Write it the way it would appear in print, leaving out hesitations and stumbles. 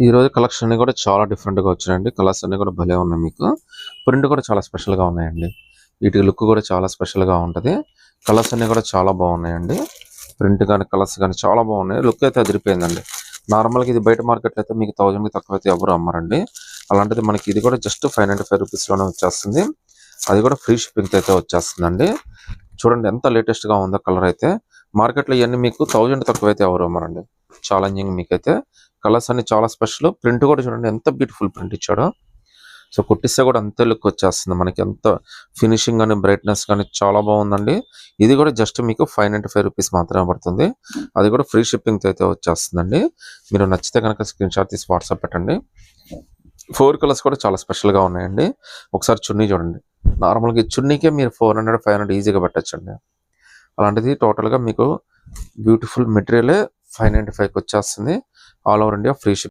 ఈ రోజు కలెక్షన్ అన్ని కూడా చాలా డిఫరెంట్గా వచ్చినాయండి. కలర్స్ అన్ని కూడా భలే ఉన్నాయి. మీకు ప్రింట్ కూడా చాలా స్పెషల్గా ఉన్నాయండి. వీటి లుక్ కూడా చాలా స్పెషల్గా ఉంటుంది. కలర్స్ అన్ని కూడా చాలా బాగున్నాయండి. ప్రింట్ కానీ కలర్స్ కానీ చాలా బాగున్నాయి. లుక్ అయితే అదిరిపోయిందండి. నార్మల్గా ఇది బయట మార్కెట్లో అయితే మీకు 1000కి తక్కువ అయితే ఎవరు అమ్మరండి. అలాంటిది మనకి ఇది కూడా జస్ట్ 595 రూపీస్లోనే వచ్చేస్తుంది. అది కూడా ఫ్రీ షిప్పింగ్తో అయితే వచ్చేస్తుందండి. చూడండి ఎంత లేటెస్ట్గా ఉందో కలర్ అయితే. మార్కెట్లో ఇవన్నీ మీకు 1000 తక్కువ అయితే ఎవరు అమ్మరండి. ఛాలెంజింగ్ మీకైతే. కలర్స్ అన్ని చాలా స్పెషల్. ప్రింట్ కూడా చూడండి ఎంత బ్యూటిఫుల్ ప్రింట్ ఇచ్చాడో. సో కుట్టిస్తే కూడా అంతే లుక్ వచ్చేస్తుంది. మనకి ఎంత ఫినిషింగ్ కానీ బ్రైట్నెస్ కానీ చాలా బాగుందండి. ఇది కూడా జస్ట్ మీకు 595 రూపీస్ మాత్రమే పడుతుంది. అది కూడా ఫ్రీ షిప్పింగ్తో అయితే వచ్చేస్తుందండి. మీరు నచ్చితే కనుక స్క్రీన్ షాట్ తీసి వాట్సాప్ పెట్టండి. 4 కలర్స్ కూడా చాలా స్పెషల్గా ఉన్నాయండి. ఒకసారి చున్నీ చూడండి. నార్మల్గా చున్నీకే మీరు 400, 500 ఈజీగా పెట్టచ్చండి. అలాంటిది టోటల్గా మీకు బ్యూటిఫుల్ మెటీరియలే 595కి వచ్చేస్తుంది. All over India free ship.